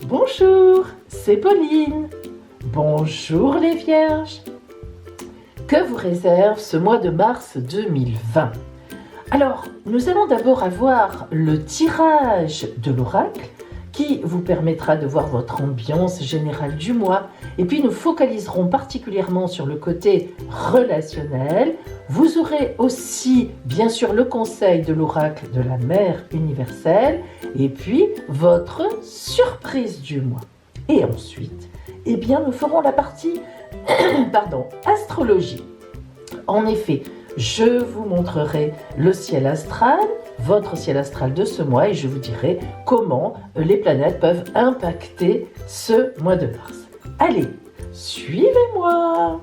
Bonjour, c'est Pauline. Bonjour les vierges. Que vous réserve ce mois de mars 2020? Alors, nous allons d'abord avoir le tirage de l'oracle qui vous permettra de voir votre ambiance générale du mois. Et puis nous focaliserons particulièrement sur le côté relationnel. Vous aurez aussi, bien sûr, le conseil de l'oracle de la Mère universelle et puis votre surprise du mois. Et ensuite, eh bien, nous ferons la partie astrologie. En effet, je vous montrerai le ciel astral, votre ciel astral de ce mois, et je vous dirai comment les planètes peuvent impacter ce mois de mars. Allez, suivez-moi!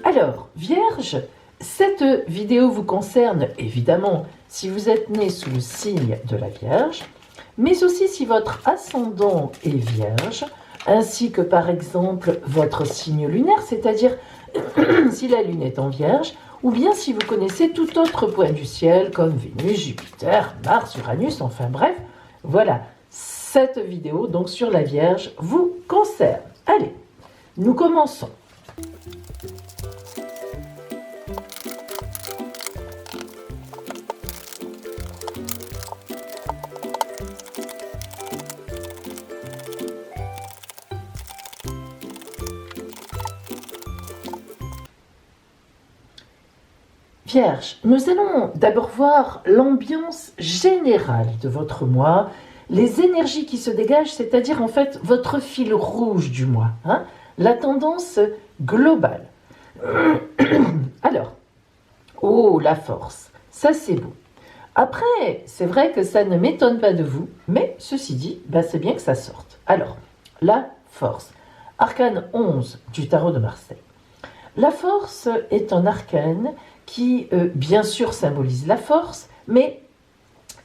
Alors, Vierge, cette vidéo vous concerne évidemment si vous êtes né sous le signe de la Vierge, mais aussi si votre ascendant est Vierge, ainsi que par exemple votre signe lunaire, c'est-à-dire si la Lune est en Vierge, ou bien si vous connaissez tout autre point du ciel comme Vénus, Jupiter, Mars, Uranus, enfin bref, voilà, cette vidéo donc sur la Vierge vous concerne. Allez, nous commençons. Vierge, nous allons d'abord voir l'ambiance générale de votre mois, les énergies qui se dégagent, c'est-à-dire en fait votre fil rouge du mois, la tendance globale. Alors, oh la force, ça c'est beau. Après, c'est vrai que ça ne m'étonne pas de vous, mais ceci dit, c'est bien que ça sorte. Alors, la force, arcane 11 du tarot de Marseille. La force est un arcane qui, bien sûr, symbolise la force, mais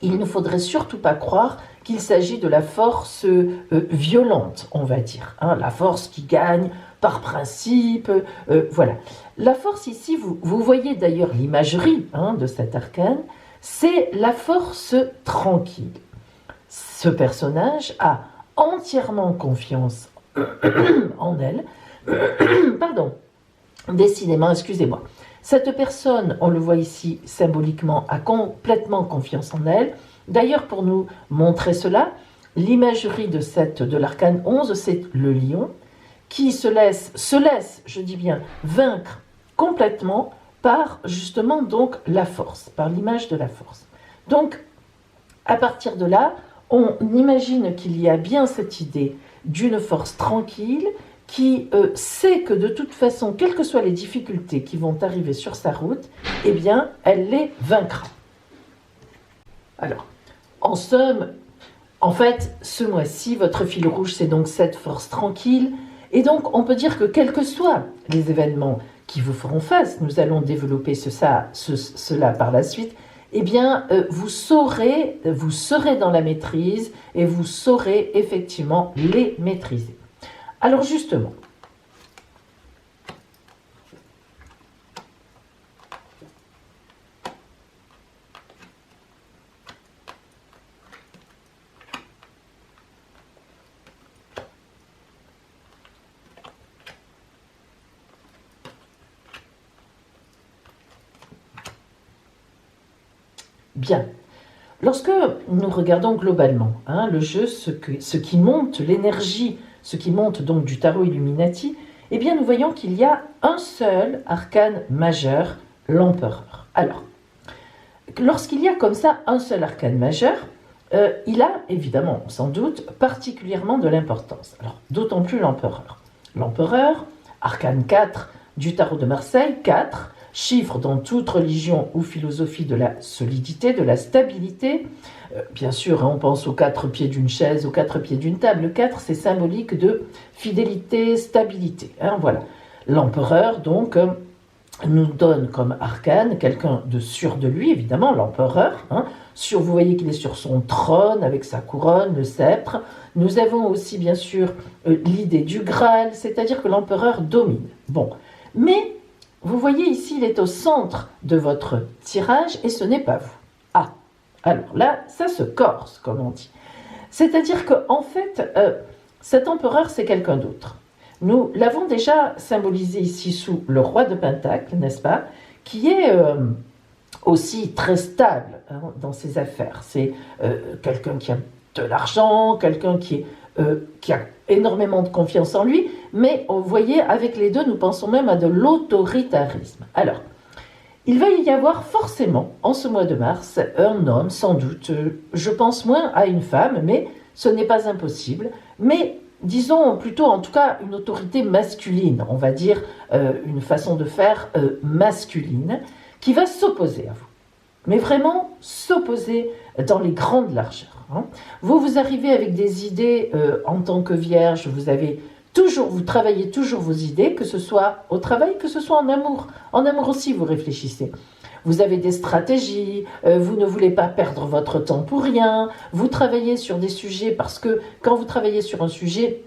il ne faudrait surtout pas croire qu'il s'agit de la force violente, on va dire, la force qui gagne par principe, voilà. La force ici, vous voyez d'ailleurs l'imagerie de cet arcane, c'est la force tranquille. Ce personnage a entièrement confiance en elle, pardon, décidément, excusez-moi. Cette personne, on le voit ici symboliquement, a complètement confiance en elle. D'ailleurs, pour nous montrer cela, l'imagerie de l'arcane 11, c'est le lion qui se laisse, je dis bien, vaincre complètement par justement donc la force, par l'image de la force. Donc, à partir de là, on imagine qu'il y a bien cette idée d'une force tranquille qui sait que de toute façon, quelles que soient les difficultés qui vont arriver sur sa route, eh bien, elle les vaincra. Alors, en somme, en fait, ce mois-ci, votre fil rouge, c'est donc cette force tranquille. Et donc, on peut dire que quels que soient les événements qui vous feront face, nous allons développer cela par la suite, eh bien, vous serez dans la maîtrise et vous saurez effectivement les maîtriser. Alors justement, bien. Lorsque nous regardons globalement le jeu, ce qui monte, l'énergie, ce qui monte donc du tarot Illuminati, eh bien nous voyons qu'il y a un seul arcane majeur, l'empereur. Alors, lorsqu'il y a comme ça un seul arcane majeur, il a évidemment, sans doute, particulièrement de l'importance. Alors, d'autant plus l'empereur. L'empereur, arcane 4 du tarot de Marseille, 4, chiffre dans toute religion ou philosophie de la solidité, de la stabilité. Bien sûr, on pense aux 4 pieds d'une chaise, aux 4 pieds d'une table. Le 4, c'est symbolique de fidélité, stabilité. Voilà. L'empereur, donc, nous donne comme arcane quelqu'un de sûr de lui, évidemment, l'empereur. Hein. Vous voyez qu'il est sur son trône avec sa couronne, le sceptre. Nous avons aussi, bien sûr, l'idée du Graal, c'est-à-dire que l'empereur domine. Bon, mais vous voyez ici, il est au centre de votre tirage et ce n'est pas vous. Ah, alors là, ça se corse, comme on dit. C'est-à-dire qu'en fait, cet empereur, c'est quelqu'un d'autre. Nous l'avons déjà symbolisé ici sous le roi de Pentacle, n'est-ce pas, qui est aussi très stable hein, dans ses affaires. C'est quelqu'un qui a de l'argent, quelqu'un qui a énormément de confiance en lui, mais vous voyez, avec les deux, nous pensons même à de l'autoritarisme. Alors, il va y avoir forcément, en ce mois de mars, un homme, sans doute, je pense moins à une femme, mais ce n'est pas impossible, mais disons plutôt, en tout cas, une autorité masculine, on va dire une façon de faire masculine, qui va s'opposer à vous. Mais vraiment s'opposer dans les grandes largeurs. Hein. Vous arrivez avec des idées en tant que vierge, vous travaillez toujours vos idées, que ce soit au travail, que ce soit en amour. En amour aussi, vous réfléchissez. Vous avez des stratégies, vous ne voulez pas perdre votre temps pour rien, vous travaillez sur des sujets parce que quand vous travaillez sur un sujet,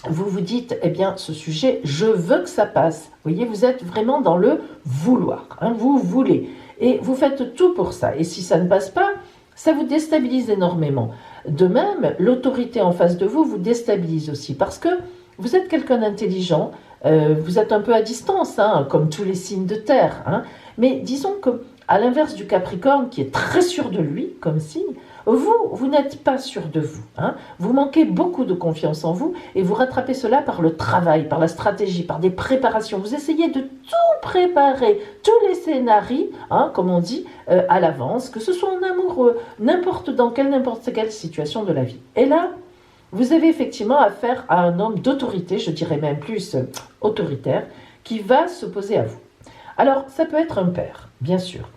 vous vous dites, eh bien, ce sujet, je veux que ça passe. Vous voyez, vous êtes vraiment dans le vouloir, hein, vous voulez. Et vous faites tout pour ça. Et si ça ne passe pas, ça vous déstabilise énormément. De même, l'autorité en face de vous vous déstabilise aussi parce que vous êtes quelqu'un d'intelligent, vous êtes un peu à distance, hein, comme tous les signes de terre. Hein, mais disons que, à l'inverse du Capricorne, qui est très sûr de lui comme signe, vous n'êtes pas sûr de vous. Hein, vous manquez beaucoup de confiance en vous et vous rattrapez cela par le travail, par la stratégie, par des préparations. Vous essayez de tout préparer, tous les scénarios, hein, comme on dit, à l'avance, que ce soit en amour, n'importe quelle situation de la vie. Et là, vous avez effectivement affaire à un homme d'autorité, je dirais même plus autoritaire, qui va s'opposer à vous. Alors, ça peut être un père, bien sûr.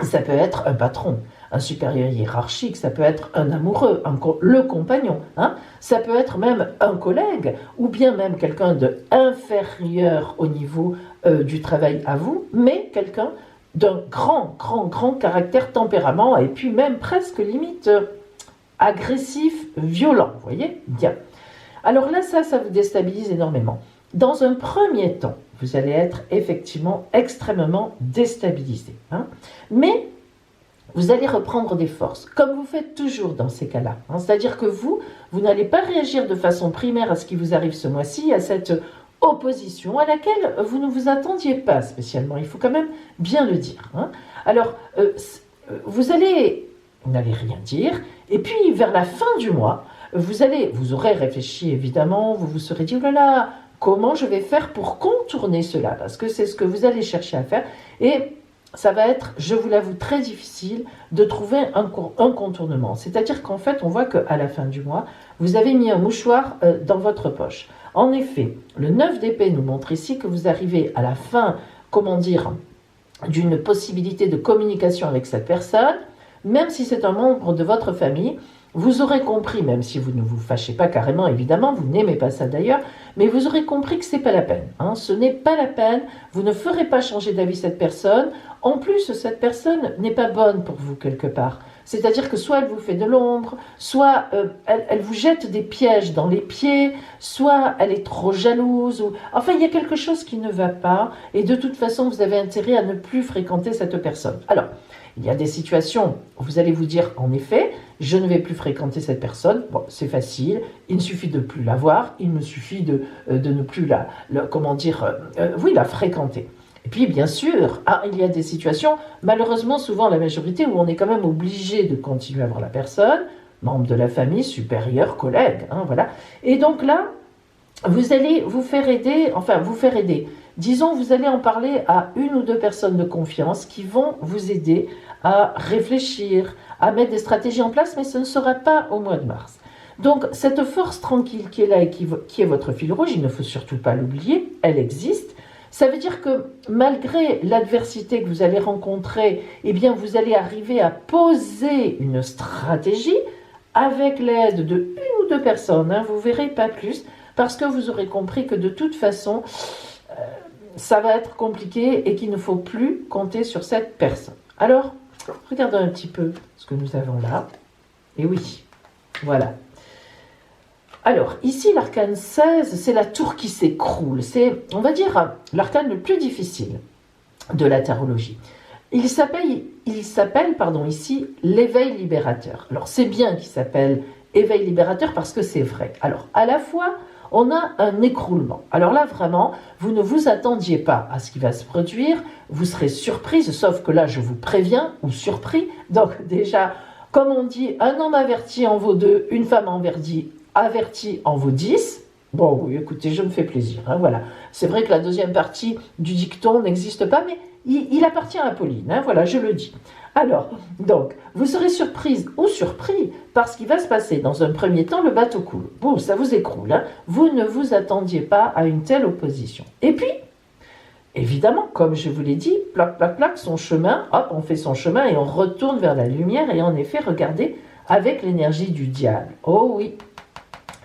Ça peut être un patron, un supérieur hiérarchique, ça peut être un amoureux, le compagnon. Hein. Ça peut être même un collègue, ou bien même quelqu'un d'inférieur au niveau du travail à vous, mais quelqu'un d'un grand caractère, tempérament, et puis même presque limite agressif, violent, vous voyez? Bien. Alors là, ça vous déstabilise énormément. Dans un premier temps, vous allez être effectivement extrêmement déstabilisé. Hein. Mais vous allez reprendre des forces, comme vous faites toujours dans ces cas-là. Hein. C'est-à-dire que vous n'allez pas réagir de façon primaire à ce qui vous arrive ce mois-ci, à cette opposition à laquelle vous ne vous attendiez pas spécialement. Il faut quand même bien le dire. Hein. Alors, vous n'allez rien dire, et puis vers la fin du mois, vous aurez réfléchi évidemment, vous vous serez dit, oh là là, comment je vais faire pour contourner cela? Parce que c'est ce que vous allez chercher à faire. Et ça va être, je vous l'avoue, très difficile de trouver un contournement. C'est-à-dire qu'en fait, on voit qu'à la fin du mois, vous avez mis un mouchoir dans votre poche. En effet, le 9 d'épée nous montre ici que vous arrivez à la fin, d'une possibilité de communication avec cette personne, même si c'est un membre de votre famille. Vous aurez compris, même si vous ne vous fâchez pas carrément, évidemment, vous n'aimez pas ça d'ailleurs, mais vous aurez compris que ce n'est pas la peine. Hein, ce n'est pas la peine, vous ne ferez pas changer d'avis cette personne. En plus, cette personne n'est pas bonne pour vous quelque part. C'est-à-dire que soit elle vous fait de l'ombre, soit elle vous jette des pièges dans les pieds, soit elle est trop jalouse. Enfin, il y a quelque chose qui ne va pas, et de toute façon, vous avez intérêt à ne plus fréquenter cette personne. Alors, il y a des situations où vous allez vous dire, en effet, je ne vais plus fréquenter cette personne. Bon, c'est facile, il ne suffit de plus la voir, il me suffit de ne plus la fréquenter. Et puis, bien sûr, il y a des situations, malheureusement, souvent la majorité, où on est quand même obligé de continuer à voir la personne, membre de la famille, supérieur, collègue, hein, voilà. Et donc là, vous allez vous faire aider. Disons, vous allez en parler à une ou deux personnes de confiance qui vont vous aider à réfléchir, à mettre des stratégies en place, mais ce ne sera pas au mois de mars. Donc, cette force tranquille qui est là et qui est votre fil rouge, il ne faut surtout pas l'oublier, elle existe. Ça veut dire que malgré l'adversité que vous allez rencontrer, eh bien, vous allez arriver à poser une stratégie avec l'aide de une ou deux personnes, hein, vous verrez pas plus, parce que vous aurez compris que de toute façon, ça va être compliqué et qu'il ne faut plus compter sur cette personne. Alors, regardons un petit peu ce que nous avons là. Et oui, voilà. Alors, ici, l'arcane 16, c'est la tour qui s'écroule. C'est, on va dire, l'arcane le plus difficile de la tarologie. Il s'appelle ici l'éveil libérateur. Alors, c'est bien qu'il s'appelle éveil libérateur parce que c'est vrai. Alors, à la fois, on a un écroulement. Alors là, vraiment, vous ne vous attendiez pas à ce qui va se produire. Vous serez surprise, sauf que là, je vous préviens, ou surpris. Donc, déjà, comme on dit, un homme averti en vaut 2, une femme avertie en vaut 10. Bon, oui, écoutez, je me fais plaisir. Hein, voilà. C'est vrai que la deuxième partie du dicton n'existe pas, mais il appartient à Pauline. Hein, voilà, je le dis. Alors, donc, vous serez surprise ou surpris par ce qui va se passer. Dans un premier temps, le bateau coule. Bon, ça vous écroule. Hein. Vous ne vous attendiez pas à une telle opposition. Et puis, évidemment, comme je vous l'ai dit, plac, plac, plac, son chemin, hop, on fait son chemin et on retourne vers la lumière. Et en effet, regardez, avec l'énergie du diable. Oh oui,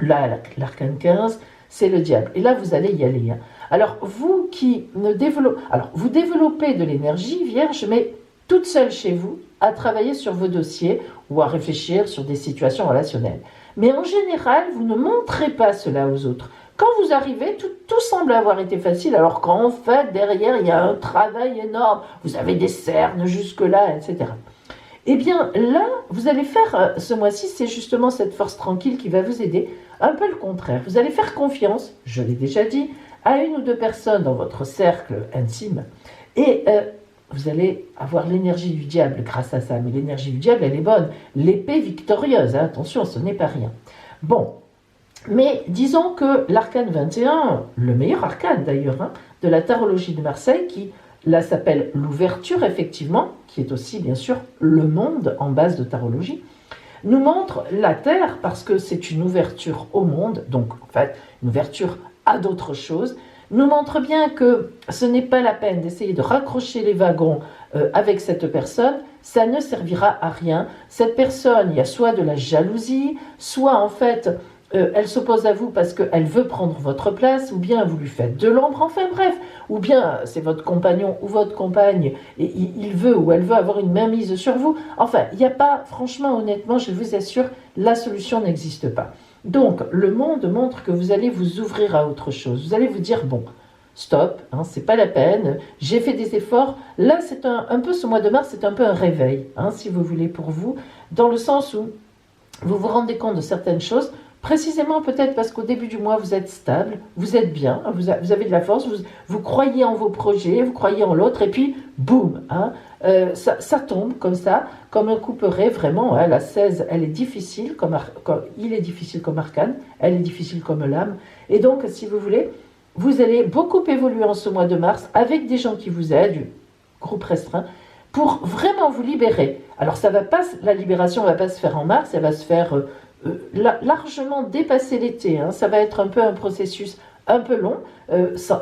là, l'arcane 15, c'est le diable. Et là, vous allez y aller. Hein. Alors, vous qui ne développez... Alors, vous développez de l'énergie vierge, mais toute seule chez vous, à travailler sur vos dossiers ou à réfléchir sur des situations relationnelles. Mais en général, vous ne montrez pas cela aux autres. Quand vous arrivez, tout semble avoir été facile, alors qu'en fait, derrière, il y a un travail énorme. Vous avez des cernes jusque-là, etc. Eh bien, là, vous allez faire, ce mois-ci, c'est justement cette force tranquille qui va vous aider. Un peu le contraire. Vous allez faire confiance, je l'ai déjà dit, à une ou deux personnes dans votre cercle intime. Et vous allez avoir l'énergie du diable grâce à ça. Mais l'énergie du diable, elle est bonne. L'épée victorieuse, hein, attention, ce n'est pas rien. Bon, mais disons que l'arcane 21, le meilleur arcane d'ailleurs, hein, de la tarologie de Marseille, qui là s'appelle l'ouverture, effectivement, qui est aussi bien sûr le monde en base de tarologie, nous montre la Terre parce que c'est une ouverture au monde, donc en fait une ouverture à d'autres choses, nous montre bien que ce n'est pas la peine d'essayer de raccrocher les wagons avec cette personne, ça ne servira à rien. Cette personne, il y a soit de la jalousie, soit en fait elle s'oppose à vous parce qu'elle veut prendre votre place, ou bien vous lui faites de l'ombre, enfin bref, ou bien c'est votre compagnon ou votre compagne, et il veut ou elle veut avoir une mainmise sur vous. Enfin, il n'y a pas, franchement, honnêtement, je vous assure, la solution n'existe pas. Donc, le monde montre que vous allez vous ouvrir à autre chose. Vous allez vous dire, bon, stop, hein, c'est pas la peine, j'ai fait des efforts. Là, c'est un peu ce mois de mars, c'est un peu un réveil, hein, si vous voulez, pour vous, dans le sens où vous vous rendez compte de certaines choses, précisément peut-être parce qu'au début du mois, vous êtes stable, vous êtes bien, vous avez de la force, vous croyez en vos projets, vous croyez en l'autre, et puis, boum, hein, ça tombe comme ça, comme un couperet, vraiment. Hein, la 16, elle est difficile, il est difficile comme arcane, elle est difficile comme lame. Et donc, si vous voulez, vous allez beaucoup évoluer en ce mois de mars avec des gens qui vous aident, groupe restreint, pour vraiment vous libérer. Alors, la libération ne va pas se faire en mars, elle va se faire largement dépasser l'été. Hein. Ça va être un peu un processus un peu long,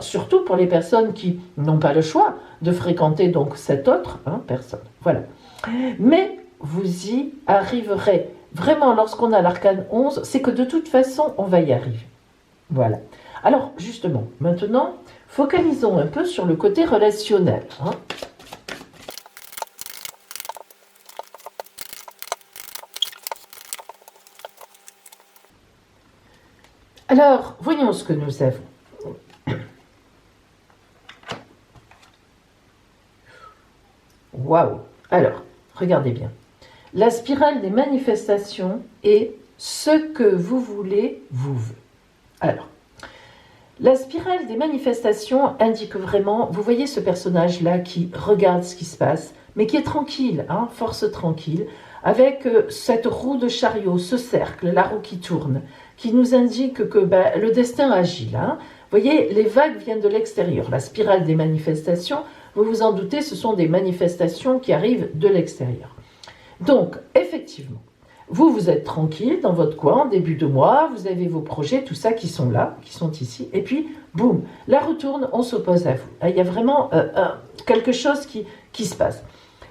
surtout pour les personnes qui n'ont pas le choix de fréquenter donc cette autre personne. Voilà. Mais vous y arriverez. Vraiment, lorsqu'on a l'arcane 11, c'est que de toute façon, on va y arriver. Voilà. Alors, justement, maintenant, focalisons un peu sur le côté relationnel. Hein. Alors, voyons ce que nous avons. Waouh! Alors, regardez bien. La spirale des manifestations est ce que vous voulez, vous veut. Alors, la spirale des manifestations indique vraiment, vous voyez ce personnage-là qui regarde ce qui se passe, mais qui est tranquille, hein, force tranquille, avec cette roue de chariot, ce cercle, la roue qui tourne, qui nous indique que le destin agit là. Vous voyez, les vagues viennent de l'extérieur. La spirale des manifestations, vous vous en doutez, ce sont des manifestations qui arrivent de l'extérieur. Donc, effectivement, vous êtes tranquille dans votre coin, en début de mois, vous avez vos projets, tout ça qui sont là, qui sont ici, et puis, boum, la retourne, on s'oppose à vous. Il y a vraiment quelque chose qui se passe.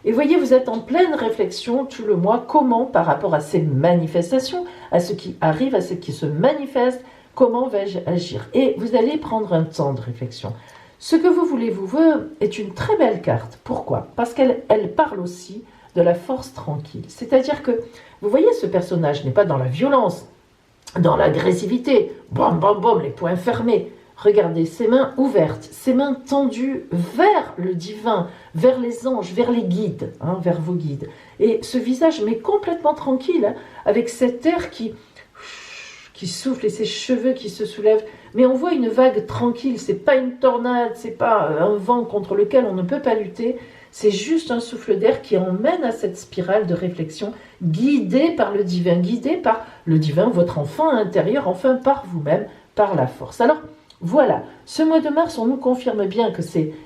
Et voyez, vous êtes en pleine réflexion tout le mois, comment par rapport à ces manifestations, à ce qui arrive, à ce qui se manifeste, comment vais-je agir? Et vous allez prendre un temps de réflexion. Ce que vous voulez vous veut est une très belle carte. Pourquoi? Parce qu'elle parle aussi de la force tranquille. C'est-à-dire que, vous voyez, ce personnage n'est pas dans la violence, dans l'agressivité, bam bam bam, les poings fermés. Regardez, ses mains ouvertes, ses mains tendues vers le divin, vers les anges, vers les guides, vers vos guides. Et ce visage, mais complètement tranquille, avec cet air qui souffle et ses cheveux qui se soulèvent. Mais on voit une vague tranquille, c'est pas une tornade, c'est pas un vent contre lequel on ne peut pas lutter, c'est juste un souffle d'air qui emmène à cette spirale de réflexion, guidée par le divin, votre enfant intérieur, enfin par vous-même, par la force. Alors, voilà, ce mois de mars, on nous confirme bien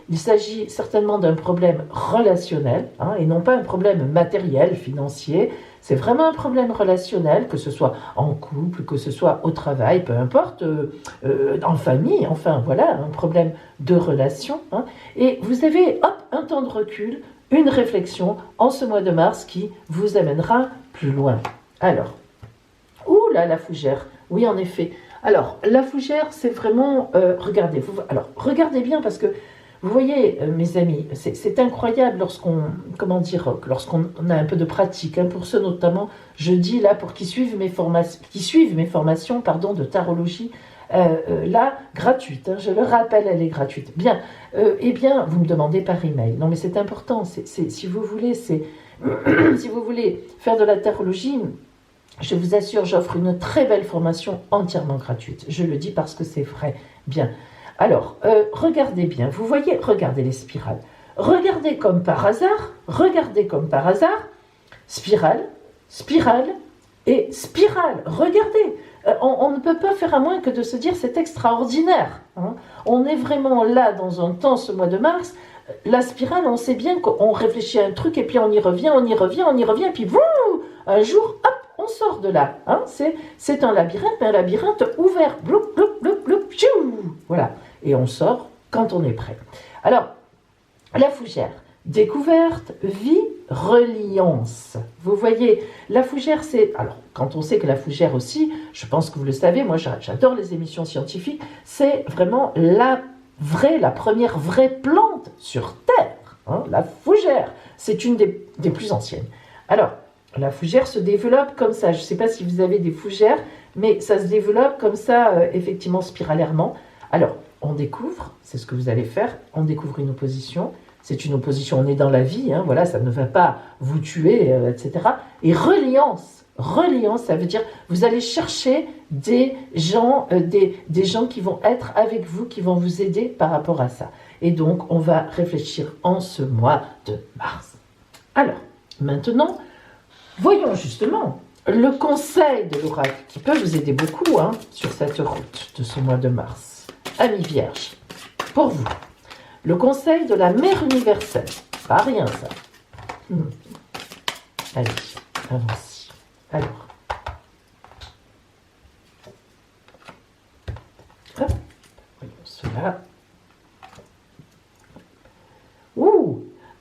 il s'agit certainement d'un problème relationnel, et non pas un problème matériel, financier. C'est vraiment un problème relationnel, que ce soit en couple, que ce soit au travail, peu importe, en famille, enfin voilà, un problème de relation. Et vous avez, un temps de recul, une réflexion en ce mois de mars qui vous amènera plus loin. Alors, la fougère, oui en effet. Alors, la fougère, c'est vraiment... regardez bien parce que, vous voyez, mes amis, c'est incroyable lorsqu'on a un peu de pratique. Pour ceux notamment, je dis là, pour qui suivent mes formations de tarologie, là, gratuite. Je le rappelle, elle est gratuite. Bien, vous me demandez par email. Non, mais c'est important. Si vous voulez, si vous voulez faire de la tarologie... Je vous assure, j'offre une très belle formation entièrement gratuite. Je le dis parce que c'est vrai. Bien. Alors, regardez bien. Vous voyez, regardez les spirales. Regardez comme par hasard. Spirale, spirale et spirale. Regardez. On ne peut pas faire à moins que de se dire c'est extraordinaire. On est vraiment là dans un temps, ce mois de mars. La spirale, on sait bien qu'on réfléchit à un truc et puis on y revient, et puis un jour, hop, on sort de là. C'est un labyrinthe, mais un labyrinthe ouvert. Bloup, bloup, bloup, bloup, tchou. Voilà. Et on sort quand on est prêt. Alors, la fougère. Découverte, vie, reliance. Vous voyez, la fougère, c'est... Alors, quand on sait que la fougère aussi, je pense que vous le savez, moi j'adore les émissions scientifiques, c'est vraiment la première vraie plante sur Terre. La fougère, c'est une des plus anciennes. Alors, la fougère se développe comme ça. Je ne sais pas si vous avez des fougères, mais ça se développe comme ça, effectivement, spiralairement. Alors, on découvre, c'est ce que vous allez faire, on découvre une opposition. C'est une opposition, on est dans la vie, voilà, ça ne va pas vous tuer, etc. Et reliance, ça veut dire vous allez chercher des gens qui vont être avec vous, qui vont vous aider par rapport à ça. Et donc, on va réfléchir en ce mois de mars. Alors, maintenant, voyons justement le conseil de l'oracle qui peut vous aider beaucoup sur cette route de ce mois de mars. Amis vierges, pour vous, le conseil de la mère universelle. Pas rien ça. Allez, allons-y. Alors. Hop, voyons cela.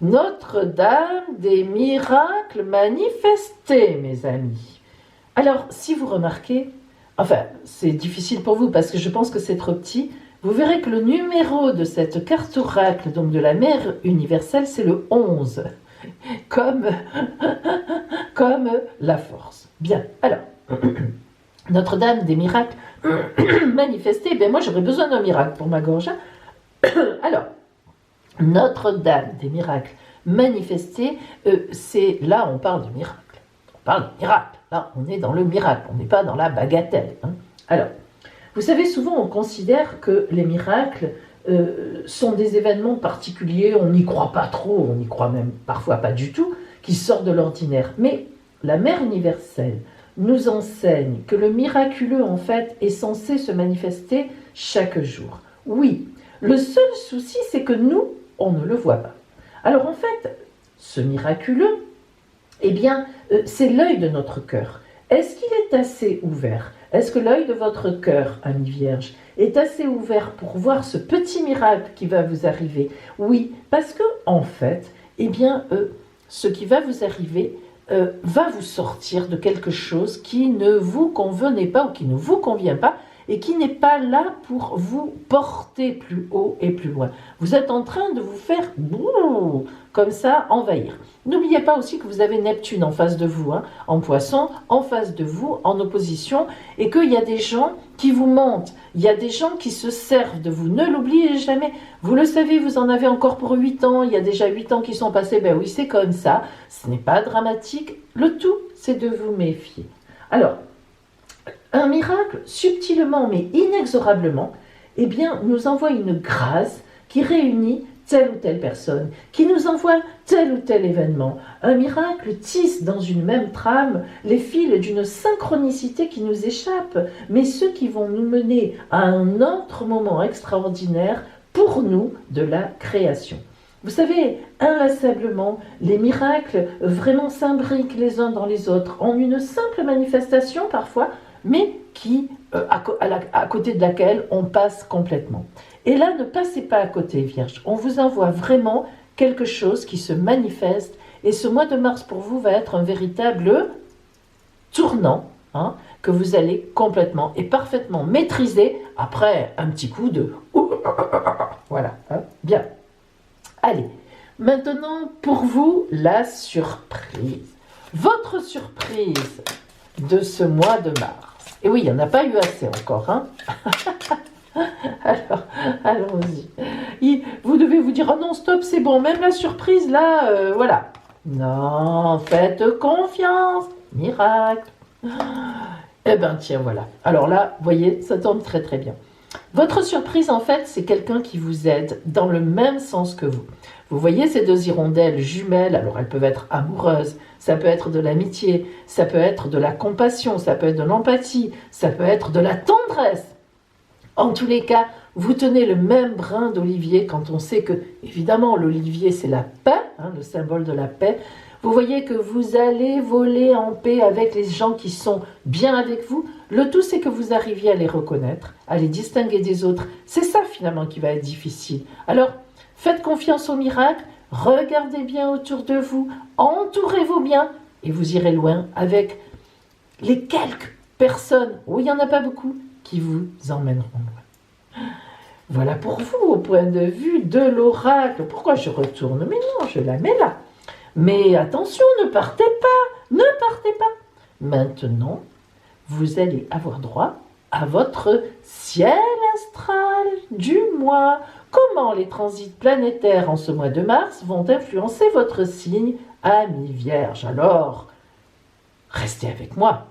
Notre-Dame des miracles manifestés, mes amis. Alors, si vous remarquez, enfin, c'est difficile pour vous parce que je pense que c'est trop petit, vous verrez que le numéro de cette carte oracle, donc de la mère universelle, c'est le 11, comme la force. Bien, alors, Notre-Dame des miracles manifestés, moi j'aurais besoin d'un miracle pour ma gorge. Alors, Notre-Dame des miracles manifestés, c'est là on parle de miracle. On parle de miracle. Là, on est dans le miracle, on n'est pas dans la bagatelle. Alors, vous savez, souvent on considère que les miracles sont des événements particuliers, on n'y croit pas trop, on n'y croit même parfois pas du tout, qui sortent de l'ordinaire. Mais la Mère universelle nous enseigne que le miraculeux, en fait, est censé se manifester chaque jour. Oui, le seul souci, c'est que nous, on ne le voit pas. Alors en fait, ce miraculeux, c'est l'œil de notre cœur. Est-ce qu'il est assez ouvert ? Est-ce que l'œil de votre cœur, ami vierge, est assez ouvert pour voir ce petit miracle qui va vous arriver ? Oui, parce que en fait, ce qui va vous arriver va vous sortir de quelque chose qui ne vous convenait pas ou qui ne vous convient pas, et qui n'est pas là pour vous porter plus haut et plus loin. Vous êtes en train de vous faire comme ça envahir. N'oubliez pas aussi que vous avez Neptune en face de vous, hein, en Poisson, en face de vous, en opposition, et qu'il y a des gens qui vous mentent, il y a des gens qui se servent de vous. Ne l'oubliez jamais. Vous le savez, vous en avez encore pour 8 ans, il y a déjà 8 ans qui sont passés, ben oui, c'est comme ça, ce n'est pas dramatique. Le tout, c'est de vous méfier. Alors, un miracle, subtilement mais inexorablement, eh bien, nous envoie une grâce qui réunit telle ou telle personne, qui nous envoie tel ou tel événement. Un miracle tisse dans une même trame les fils d'une synchronicité qui nous échappe, mais ceux qui vont nous mener à un autre moment extraordinaire pour nous de la création. Vous savez, inlassablement, les miracles vraiment s'imbriquent les uns dans les autres en une simple manifestation parfois, mais qui, à côté de laquelle on passe complètement. Et là, ne passez pas à côté, Vierge. On vous envoie vraiment quelque chose qui se manifeste. Et ce mois de mars, pour vous, va être un véritable tournant, hein, que vous allez complètement et parfaitement maîtriser après un petit coup de... Voilà, hein, bien. Allez, maintenant, pour vous, la surprise. Votre surprise de ce mois de mars. Et oui, il n'y en a pas eu assez encore, hein. Alors, allons-y. Vous devez vous dire, oh non, stop, c'est bon, même la surprise, là, voilà. Non, faites confiance, miracle. Eh ben, tiens, voilà. Alors là, vous voyez, ça tombe très très bien. Votre surprise, en fait, c'est quelqu'un qui vous aide dans le même sens que vous. Vous voyez ces deux hirondelles jumelles, alors elles peuvent être amoureuses, ça peut être de l'amitié, ça peut être de la compassion, ça peut être de l'empathie, ça peut être de la tendresse. En tous les cas, vous tenez le même brin d'olivier quand on sait que, évidemment, l'olivier c'est la paix, hein, le symbole de la paix. Vous voyez que vous allez voler en paix avec les gens qui sont bien avec vous. Le tout, c'est que vous arriviez à les reconnaître, à les distinguer des autres. C'est ça, finalement, qui va être difficile. Alors, faites confiance au miracle, regardez bien autour de vous, entourez-vous bien, et vous irez loin avec les quelques personnes, où il n'y en a pas beaucoup, qui vous emmèneront loin. Voilà pour vous, au point de vue de l'oracle. Pourquoi je retourne? Mais non, je la mets là. Mais attention, ne partez pas, ne partez pas. Maintenant, vous allez avoir droit à votre ciel astral du mois. Comment les transits planétaires en ce mois de mars vont influencer votre signe, ami Vierge? Alors, restez avec moi.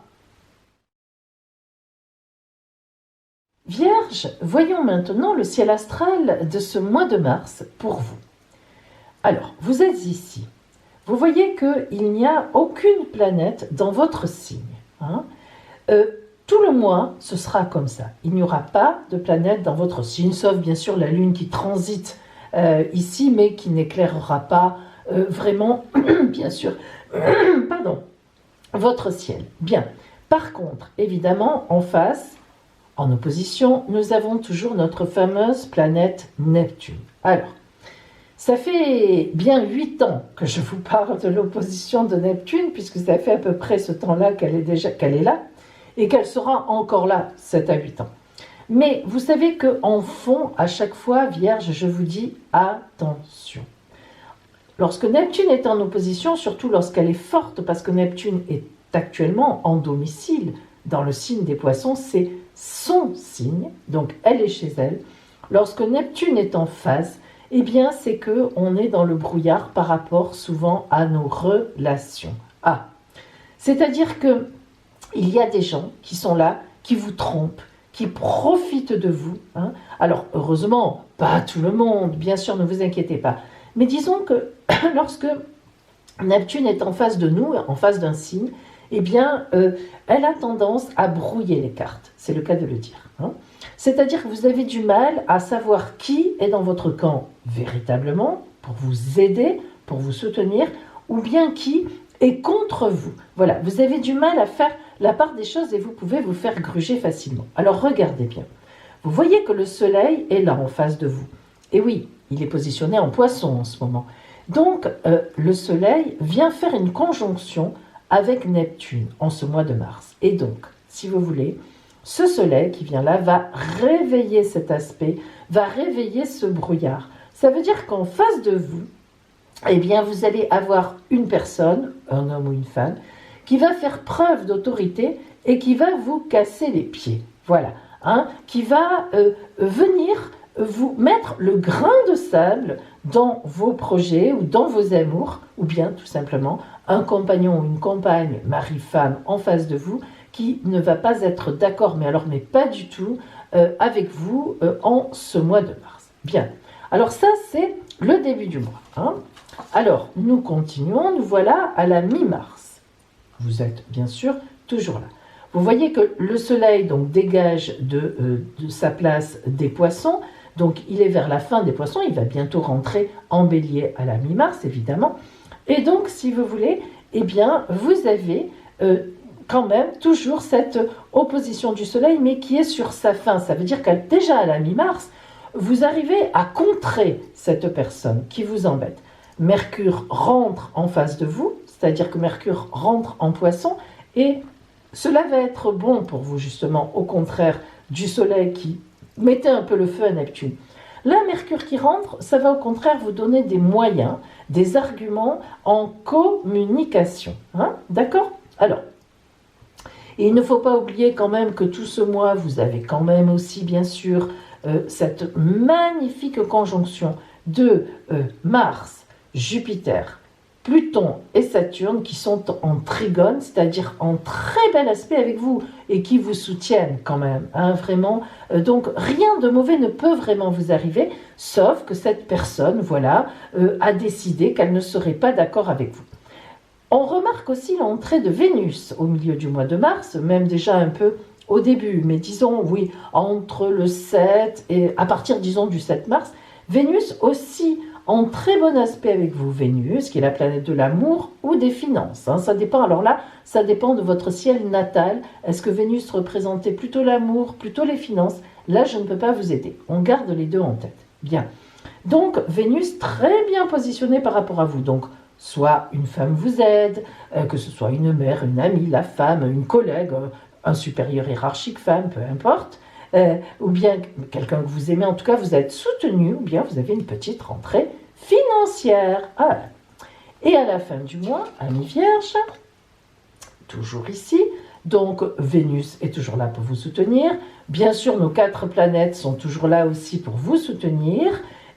Vierge, voyons maintenant le ciel astral de ce mois de mars pour vous. Alors, vous êtes ici. Vous voyez qu'il n'y a aucune planète dans votre signe. Hein. Tout le mois, ce sera comme ça. Il n'y aura pas de planète dans votre signe, sauf bien sûr la Lune qui transite ici, mais qui n'éclairera pas vraiment, bien sûr, pardon, votre ciel. Bien. Par contre, évidemment, en face, en opposition, nous avons toujours notre fameuse planète Neptune. Alors, ça fait bien 8 ans que je vous parle de l'opposition de Neptune, puisque ça fait à peu près ce temps-là qu'elle est là, et qu'elle sera encore là, 7 à 8 ans. Mais vous savez qu'en fond, à chaque fois, Vierge, je vous dis attention. Lorsque Neptune est en opposition, surtout lorsqu'elle est forte, parce que Neptune est actuellement en domicile dans le signe des Poissons, c'est son signe, donc elle est chez elle. Lorsque Neptune est en phase, eh bien c'est qu'on est dans le brouillard par rapport souvent à nos relations. Ah, c'est-à-dire que il y a des gens qui sont là, qui vous trompent, qui profitent de vous. Hein. Alors heureusement, pas tout le monde, bien sûr, ne vous inquiétez pas. Mais disons que lorsque Neptune est en face de nous, en face d'un signe, eh bien, elle a tendance à brouiller les cartes. C'est le cas de le dire. Hein. C'est-à-dire que vous avez du mal à savoir qui est dans votre camp véritablement, pour vous aider, pour vous soutenir, ou bien qui est contre vous. Voilà, vous avez du mal à faire la part des choses et vous pouvez vous faire gruger facilement. Alors regardez bien. Vous voyez que le soleil est là en face de vous. Et oui, il est positionné en Poisson en ce moment. Donc, le soleil vient faire une conjonction avec Neptune en ce mois de mars. Et donc, si vous voulez, Ce soleil qui vient là va réveiller cet aspect, va réveiller ce brouillard. Ça veut dire qu'en face de vous, eh bien, vous allez avoir une personne, un homme ou une femme, qui va faire preuve d'autorité et qui va vous casser les pieds. Voilà, hein, qui va venir vous mettre le grain de sable dans vos projets ou dans vos amours, ou bien tout simplement un compagnon ou une compagne, mari-femme, en face de vous, qui ne va pas être d'accord, mais pas du tout, avec vous en ce mois de mars. Bien, alors ça c'est le début du mois. Hein. Alors, nous continuons, nous voilà à la mi-mars. Vous êtes bien sûr toujours là. Vous voyez que le soleil donc dégage de sa place des poissons, donc il est vers la fin des poissons, il va bientôt rentrer en bélier à la mi-mars évidemment. Et donc, si vous voulez, eh bien, vous avez quand même toujours cette opposition du soleil, mais qui est sur sa fin. Ça veut dire qu'à déjà à la mi-mars, vous arrivez à contrer cette personne qui vous embête. Mercure rentre en face de vous, c'est-à-dire que Mercure rentre en Poisson, et cela va être bon pour vous justement, au contraire du soleil qui mettait un peu le feu à Neptune. Là, Mercure qui rentre, ça va au contraire vous donner des moyens, des arguments en communication. Hein, d'accord? Alors, et il ne faut pas oublier quand même que tout ce mois, vous avez quand même aussi, bien sûr, cette magnifique conjonction de Mars, Jupiter, Pluton et Saturne qui sont en trigone, c'est-à-dire en très bel aspect avec vous et qui vous soutiennent quand même, hein, vraiment. Donc rien de mauvais ne peut vraiment vous arriver, sauf que cette personne, voilà, a décidé qu'elle ne serait pas d'accord avec vous. On remarque aussi l'entrée de Vénus au milieu du mois de mars, même déjà un peu au début, mais disons, oui, entre le 7 et à partir, disons, du 7 mars, Vénus aussi en très bon aspect avec vous, Vénus, qui est la planète de l'amour ou des finances. Hein, ça dépend, alors là, ça dépend de votre ciel natal. Est-ce que Vénus représentait plutôt l'amour, plutôt les finances? Là, je ne peux pas vous aider. On garde les deux en tête. Bien. Donc, Vénus très bien positionnée par rapport à vous. Donc, soit une femme vous aide, que ce soit une mère, une amie, la femme, une collègue, un supérieur hiérarchique femme, peu importe, ou bien quelqu'un que vous aimez, en tout cas vous êtes soutenu, ou bien vous avez une petite rentrée financière. Ah. Et à la fin du mois, à mi-vierge, toujours ici, donc Vénus est toujours là pour vous soutenir, bien sûr nos 4 planètes sont toujours là aussi pour vous soutenir,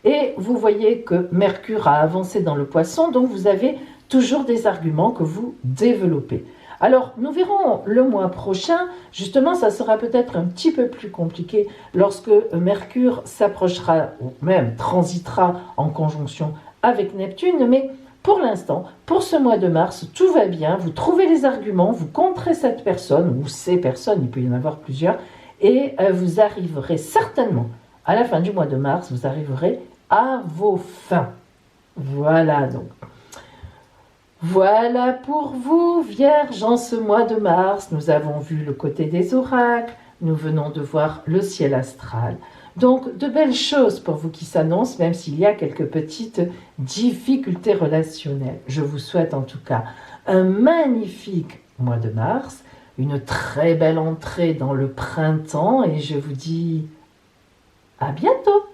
et vous voyez que Mercure a avancé dans le Poisson, donc vous avez toujours des arguments que vous développez. Alors, nous verrons le mois prochain, justement, ça sera peut-être un petit peu plus compliqué lorsque Mercure s'approchera, ou même transitera en conjonction avec Neptune, mais pour l'instant, pour ce mois de mars, tout va bien, vous trouvez les arguments, vous contrez cette personne, ou ces personnes, il peut y en avoir plusieurs, et vous arriverez certainement, à la fin du mois de mars, vous arriverez à vos fins. Voilà donc. Voilà pour vous, Vierge, en ce mois de mars. Nous avons vu le côté des oracles, nous venons de voir le ciel astral. Donc, de belles choses pour vous qui s'annoncent, même s'il y a quelques petites difficultés relationnelles. Je vous souhaite en tout cas un magnifique mois de mars, une très belle entrée dans le printemps et je vous dis à bientôt.